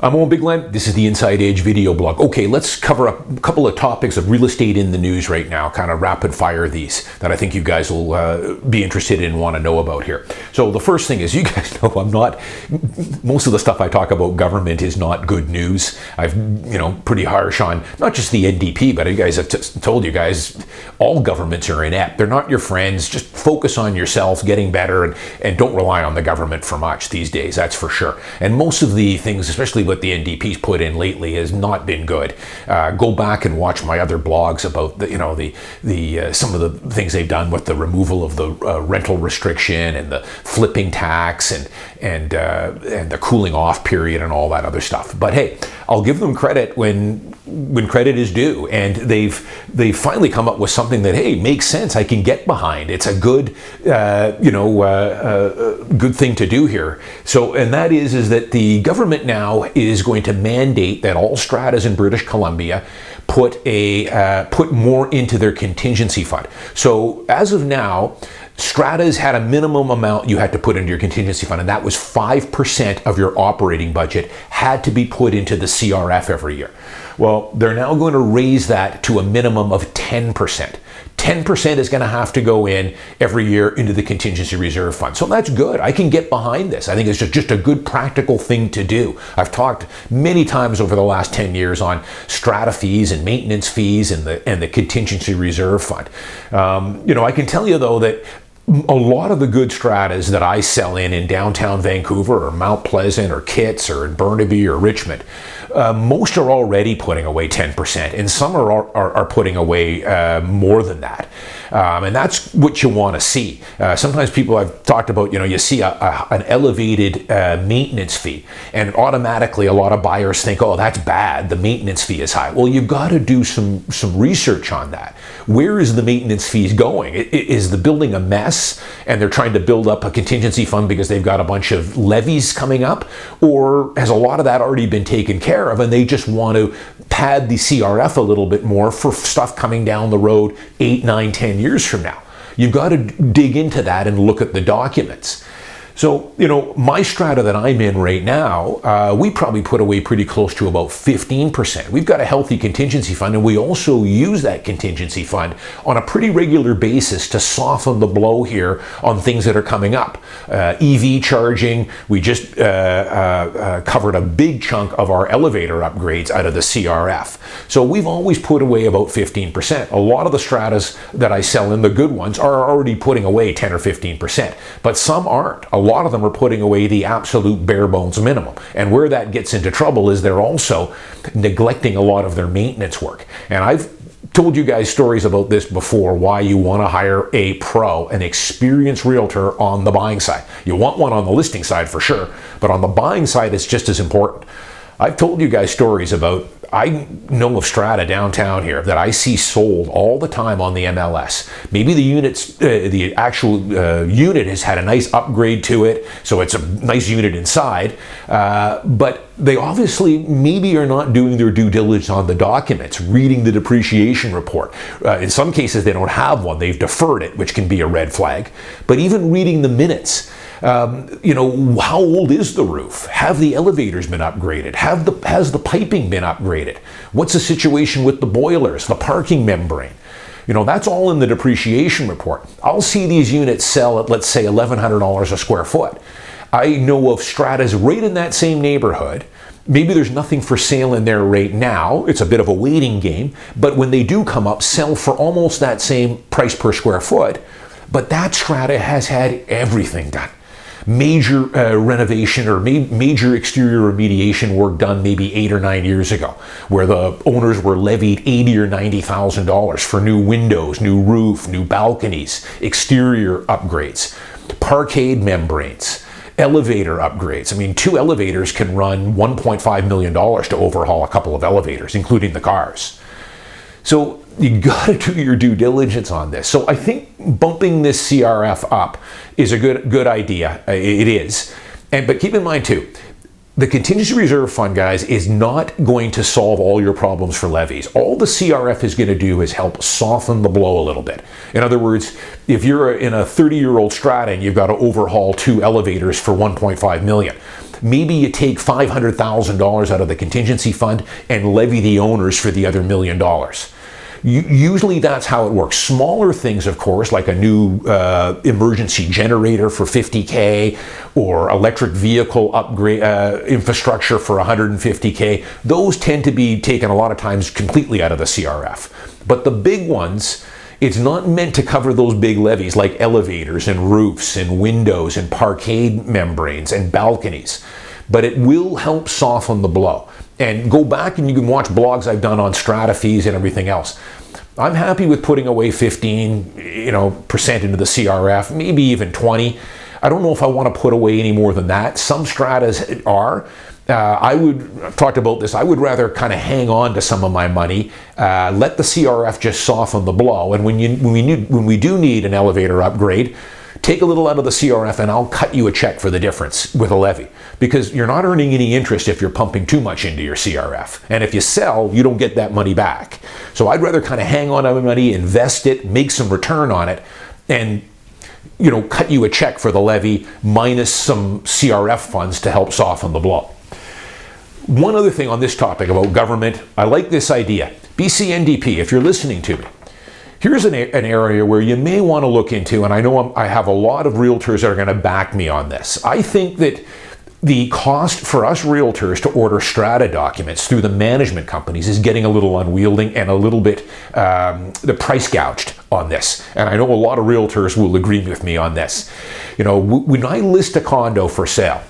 I'm Owen Bigland. This is the Inside Edge video blog. Okay, let's cover up a couple of topics of real estate in the news right now, kind of rapid fire these that I think you guys will be interested in and want to know about here. So the first thing is, you guys know most of the stuff I talk about government is not good news. I've, pretty harsh on not just the NDP, but you guys have told you guys, all governments are inept. They're not your friends. Just focus on yourself, getting better, and don't rely on the government for much these days, that's for sure. And most of the things, especially what the NDP's put in lately, has not been good. Go back and watch my other blogs about some of the things they've done with the removal of the rental restriction and the flipping tax and the cooling off period and all that other stuff. But hey, I'll give them credit when credit is due, and they've finally come up with something that, hey, makes sense. I can get behind. It's a good good thing to do here. So, and that is that the government now is going to mandate that all stratas in British Columbia put more into their contingency fund. So as of now, stratas had a minimum amount you had to put into your contingency fund, and that was 5% of your operating budget had to be put into the CRF every year. Well, they're now going to raise that to a minimum of 10%. 10% is going to have to go in every year into the Contingency Reserve Fund. So that's good. I can get behind this. I think it's just a good practical thing to do. I've talked many times over the last 10 years on strata fees and maintenance fees and the Contingency Reserve Fund. I can tell you, though, that a lot of the good stratas that I sell in downtown Vancouver or Mount Pleasant or Kitts or in Burnaby or Richmond, most are already putting away 10%, and some are putting away more than that. And that's what you want to see. Sometimes people, I've talked about, you see an elevated maintenance fee, and automatically a lot of buyers think, oh, that's bad, the maintenance fee is high. Well, you've got to do some research on that. Where is the maintenance fees going? Is the building a mess and they're trying to build up a contingency fund because they've got a bunch of levies coming up? Or has a lot of that already been taken care of and they just want to pad the CRF a little bit more for stuff coming down the road 8, 9, 10 years from now? You've got to dig into that and look at the documents. So, my strata that I'm in right now, we probably put away pretty close to about 15%. We've got a healthy contingency fund, and we also use that contingency fund on a pretty regular basis to soften the blow here on things that are coming up. EV charging, we just covered a big chunk of our elevator upgrades out of the CRF. So we've always put away about 15%. A lot of the stratas that I sell in, the good ones, are already putting away 10 or 15%, but some aren't. A lot of them are putting away the absolute bare bones minimum. And where that gets into trouble is they're also neglecting a lot of their maintenance work. And I've told you guys stories about this before, why you want to hire a pro, an experienced realtor on the buying side. You want one on the listing side for sure, but on the buying side, it's just as important. I've told you guys stories about, I know of strata downtown here that I see sold all the time on the MLS. Maybe the actual unit has had a nice upgrade to it, so it's a nice unit inside, but they obviously maybe are not doing their due diligence on the documents, reading the depreciation report. In some cases, they don't have one. They've deferred it, which can be a red flag. But even reading the minutes, how old is the roof? Have the elevators been upgraded? Has the piping been upgraded? What's the situation with the boilers, the parking membrane? That's all in the depreciation report. I'll see these units sell at, let's say, $1,100 a square foot. I know of stratas right in that same neighborhood. Maybe there's nothing for sale in there right now. It's a bit of a waiting game. But when they do come up, sell for almost that same price per square foot. But that strata has had everything done. Major renovation or major exterior remediation work done maybe 8 or 9 years ago, where the owners were levied $80,000 or $90,000 for new windows, new roof, new balconies, exterior upgrades, parkade membranes, elevator upgrades. I mean, 2 elevators can run $1.5 million to overhaul a couple of elevators, including the cars. So you got to do your due diligence on this. So I think bumping this CRF up is a good idea. It is. But keep in mind too, the Contingency Reserve Fund, guys, is not going to solve all your problems for levies. All the CRF is going to do is help soften the blow a little bit. In other words, if you're in a 30-year-old strata and you've got to overhaul 2 elevators for $1.5 million, maybe you take $500,000 out of the contingency fund and levy the owners for the other $1 million. Usually that's how it works. Smaller things, of course, like a new emergency generator for $50K or electric vehicle upgrade infrastructure for $150K, those tend to be taken a lot of times completely out of the CRF. But the big ones, it's not meant to cover those big levies like elevators and roofs and windows and parquet membranes and balconies. But it will help soften the blow. And go back and you can watch blogs I've done on strata fees and everything else. I'm happy with putting away 15% into the CRF, maybe even 20. I don't know if I want to put away any more than that. Some stratas are. I've talked about this. I would rather kind of hang on to some of my money, let the CRF just soften the blow. And when we do need an elevator upgrade, take a little out of the CRF and I'll cut you a check for the difference with a levy, because you're not earning any interest if you're pumping too much into your CRF. And if you sell, you don't get that money back. So I'd rather kind of hang on to my money, invest it, make some return on it, and cut you a check for the levy minus some CRF funds to help soften the blow. One other thing on this topic about government, I like this idea. BCNDP, if you're listening to me, here's an area where you may want to look into, and I know I have a lot of realtors that are going to back me on this. I think that the cost for us realtors to order strata documents through the management companies is getting a little unwielding and a little bit the price gouged on this. And I know a lot of realtors will agree with me on this. When I list a condo for sale,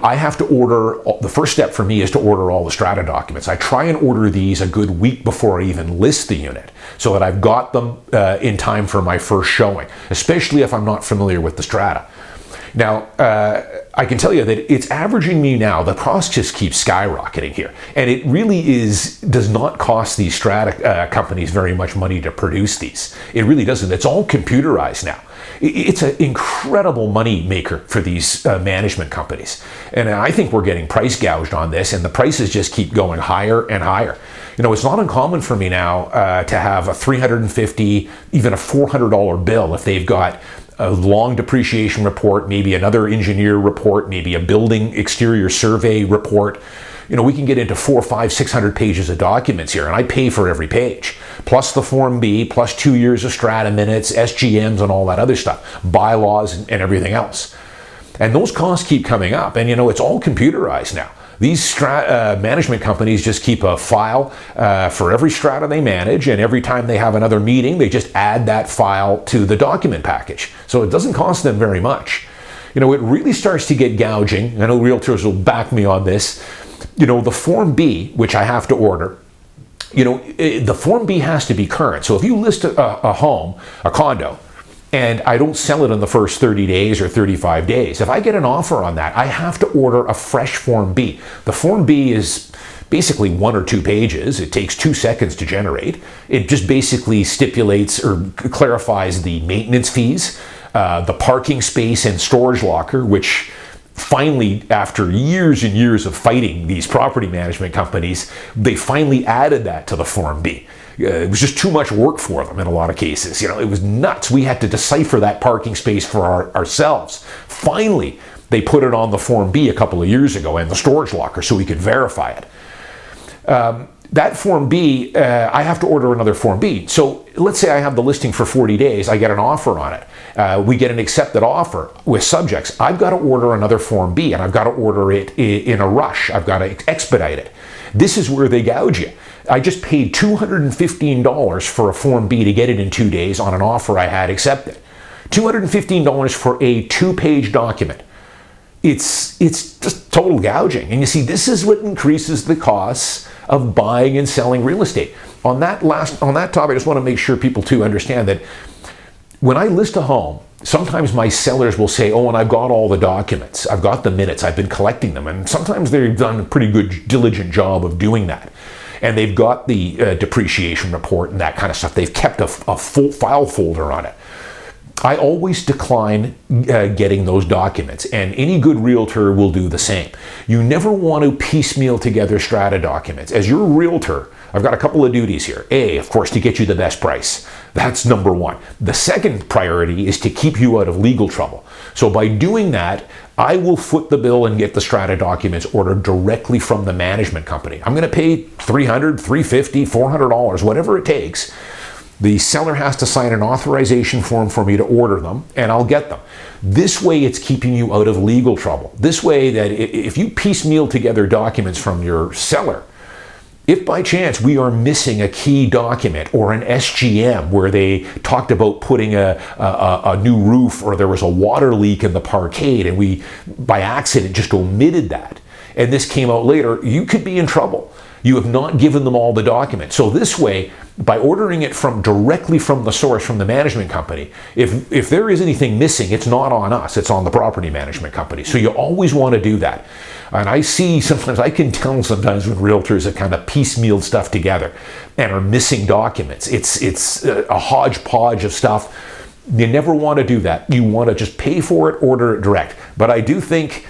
I have to order, the first step for me is to order all the strata documents. I try and order these a good week before I even list the unit so that I've got them in time for my first showing, especially if I'm not familiar with the strata. Now, I can tell you that it's averaging me now, the cost just keeps skyrocketing here. And it really does not cost these strata companies very much money to produce these. It really doesn't. It's all computerized now. It's an incredible money maker for these management companies. And I think we're getting price gouged on this, and the prices just keep going higher and higher. It's not uncommon for me now to have a $350, even a $400 bill if they've got a long depreciation report, maybe another engineer report, maybe a building exterior survey report. We can get into 400, 500, 600 pages of documents here, and I pay for every page, plus the Form B, plus 2 years of strata minutes, SGMs, and all that other stuff, bylaws and everything else. And those costs keep coming up, and it's all computerized now. These management companies just keep a file for every strata they manage, and every time they have another meeting, they just add that file to the document package. So it doesn't cost them very much. It really starts to get gouging. I know realtors will back me on this. The Form B, which I have to order, the Form B has to be current. So if you list a home, a condo, and I don't sell it in the first 30 days or 35 days, if I get an offer on that, I have to order a fresh Form B. The Form B is basically 1 or 2 pages. It takes 2 seconds to generate. It just basically stipulates or clarifies the maintenance fees, the parking space and storage locker, which finally, after years and years of fighting these property management companies, they finally added that to the Form B. It was just too much work for them in a lot of cases. It was nuts. We had to decipher that parking space for ourselves. Finally, they put it on the Form B a couple of years ago and the storage locker so we could verify it. That Form B, I have to order another Form B. So let's say I have the listing for 40 days, I get an offer on it. We get an accepted offer with subjects. I've got to order another Form B, and I've got to order it in a rush. I've got to expedite it. This is where they gouge you. I just paid $215 for a Form B to get it in 2 days on an offer I had accepted. $215 for a 2-page document. It's just total gouging. And you see, this is what increases the costs of buying and selling real estate. On that topic, I just want to make sure people too understand that when I list a home, sometimes my sellers will say, "Oh, and I've got all the documents. I've got the minutes. I've been collecting them." And sometimes they've done a pretty good, diligent job of doing that. And they've got the depreciation report and that kind of stuff. They've kept a full file folder on it. I always decline getting those documents, and any good realtor will do the same. You never want to piecemeal together strata documents. As your realtor, I've got a couple of duties here. A, of course, to get you the best price. That's number one. The second priority is to keep you out of legal trouble. So by doing that, I will foot the bill and get the strata documents ordered directly from the management company. I'm going to pay $300, $350, $400, whatever it takes. The seller has to sign an authorization form for me to order them, and I'll get them. This way, it's keeping you out of legal trouble. This way, that if you piecemeal together documents from your seller, if by chance we are missing a key document or an SGM where they talked about putting a new roof, or there was a water leak in the parkade and we, by accident, just omitted that, and this came out later, you could be in trouble. You have not given them all the documents. So this way, by ordering it directly from the source, from the management company, if there is anything missing, it's not on us, it's on the property management company. So you always want to do that. And I can tell sometimes when realtors have kind of piecemealed stuff together and are missing documents. It's a hodgepodge of stuff. You never want to do that. You want to just pay for it, order it direct. But I do think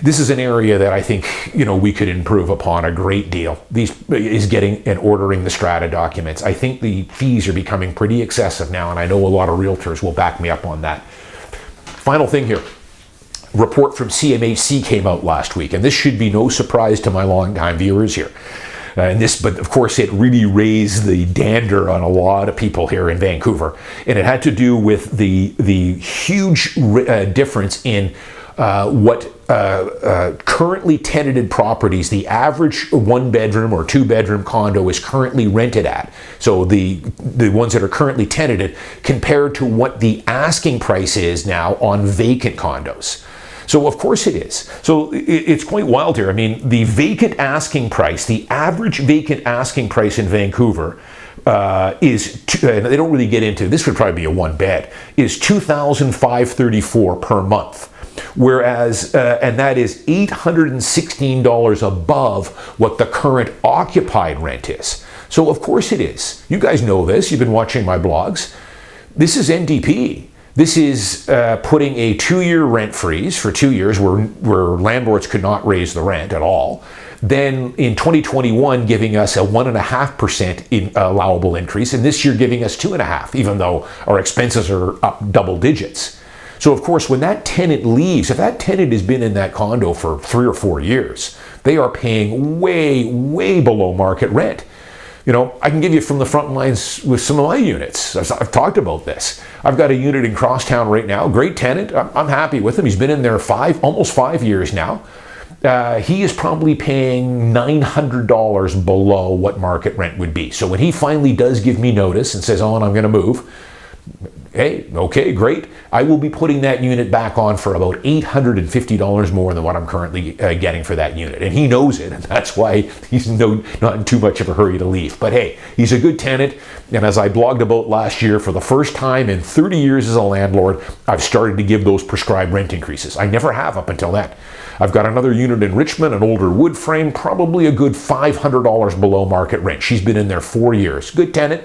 this is an area that I think, we could improve upon a great deal. Is getting and ordering the strata documents. I think the fees are becoming pretty excessive now, and I know a lot of realtors will back me up on that. Final thing here. Report from CMHC came out last week, and this should be no surprise to my longtime viewers here. But of course, it really raised the dander on a lot of people here in Vancouver, and it had to do with the huge difference in what currently tenanted properties, the average 1-bedroom or 2-bedroom condo is currently rented at. So the ones that are currently tenanted compared to what the asking price is now on vacant condos. So of course it is. So it's quite wild here. I mean, the vacant asking price, the average vacant asking price in Vancouver and they don't really get into, this would probably be a 1-bed, is $2,534 per month. Whereas, and that is $816 above what the current occupied rent is. So of course it is. You guys know this. You've been watching my blogs. This is NDP. This is putting a 2-year rent freeze for 2 years where landlords could not raise the rent at all. Then in 2021, giving us a 1.5% allowable increase, and this year giving us 2.5%, even though our expenses are up double digits. So of course, when that tenant leaves, if that tenant has been in that condo for 3 or 4 years, they are paying way, way below market rent. I can give you from the front lines with some of my units. I've talked about this. I've got a unit in Crosstown right now, great tenant. I'm happy with him. He's been in there almost 5 years now. He is probably paying $900 below what market rent would be. So when he finally does give me notice and says, "Owen, I'm going to move," hey, okay, great. I will be putting that unit back on for about $850 more than what I'm currently getting for that unit. And he knows it, and that's why he's not in too much of a hurry to leave. But hey, he's a good tenant, and as I blogged about last year, for the first time in 30 years as a landlord, I've started to give those prescribed rent increases. I never have up until then. I've got another unit in Richmond, an older wood frame, probably a good $500 below market rent. She's been in there 4 years. Good tenant.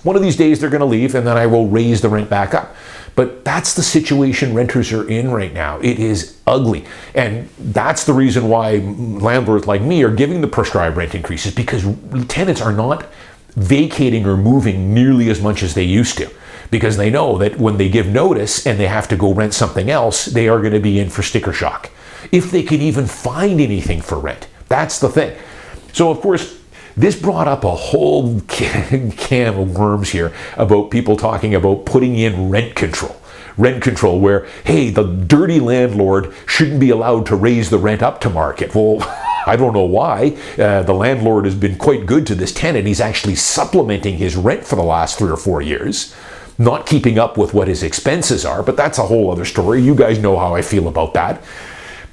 One of these days they're going to leave, and then I will raise the rent back up. But that's the situation renters are in right now. It is ugly. And that's the reason why landlords like me are giving the prescribed rent increases, because tenants are not vacating or moving nearly as much as they used to, because they know that when they give notice and they have to go rent something else, they are going to be in for sticker shock. If they could even find anything for rent. That's the thing. So of course, this brought up a whole can of worms here about people talking about putting in rent control. Rent control where, hey, the dirty landlord shouldn't be allowed to raise the rent up to market. Well, I don't know why. The landlord has been quite good to this tenant. He's actually supplementing his rent for the last 3 or 4 years, not keeping up with what his expenses are, but that's a whole other story. You guys know how I feel about that.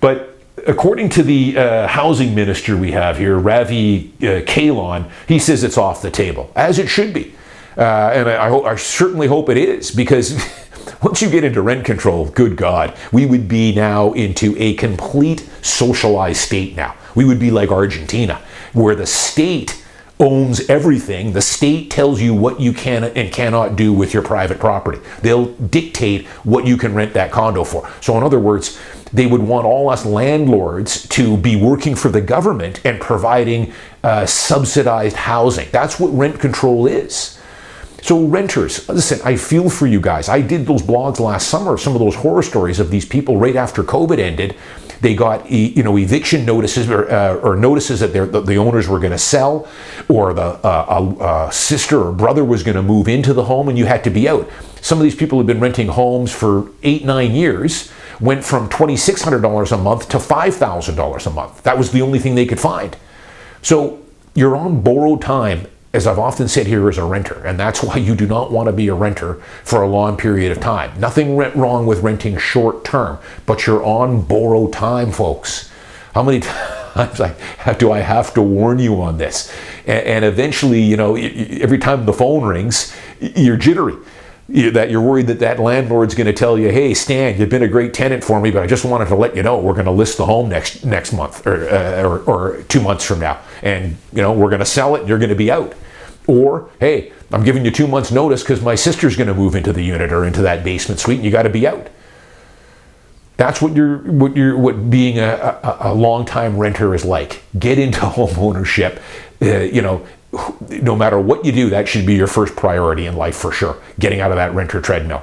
But according to the housing minister we have here, Ravi Kahlon, he says it's off the table, as it should be. And I certainly hope it is, because once you get into rent control, good God, we would be now into a complete socialized state now. We would be like Argentina, where the state owns everything. The state tells you what you can and cannot do with your private property. They'll dictate what you can rent that condo for. So in other words, they would want all us landlords to be working for the government and providing subsidized housing. That's what rent control is. So renters, listen, I feel for you guys. I did those blogs last summer, some of those horror stories of these people right after COVID ended. They got eviction notices or notices that the owners were going to sell, or the sister or brother was going to move into the home and you had to be out. Some of these people have been renting homes for 8-9 years, went from $2,600 a month to $5,000 a month. That was the only thing they could find. So you're on borrowed time, as I've often said here, as a renter, and that's why you do not want to be a renter for a long period of time. Nothing wrong with renting short term, but you're on borrowed time, folks. How many times do I have to warn you on this? And eventually, every time the phone rings, you're jittery. That you're worried that landlord's going to tell you, hey, Stan, you've been a great tenant for me, but I just wanted to let you know we're going to list the home next month or 2 months from now. And, we're going to sell it and you're going to be out. Or, hey, I'm giving you 2 months notice because my sister's going to move into the unit or into that basement suite and you got to be out. That's what being a long-time renter is like. Get into home ownership. No matter what you do, that should be your first priority in life for sure. Getting out of that renter treadmill.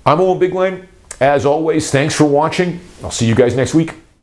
I'm Owen Bigland. As always, thanks for watching. I'll see you guys next week.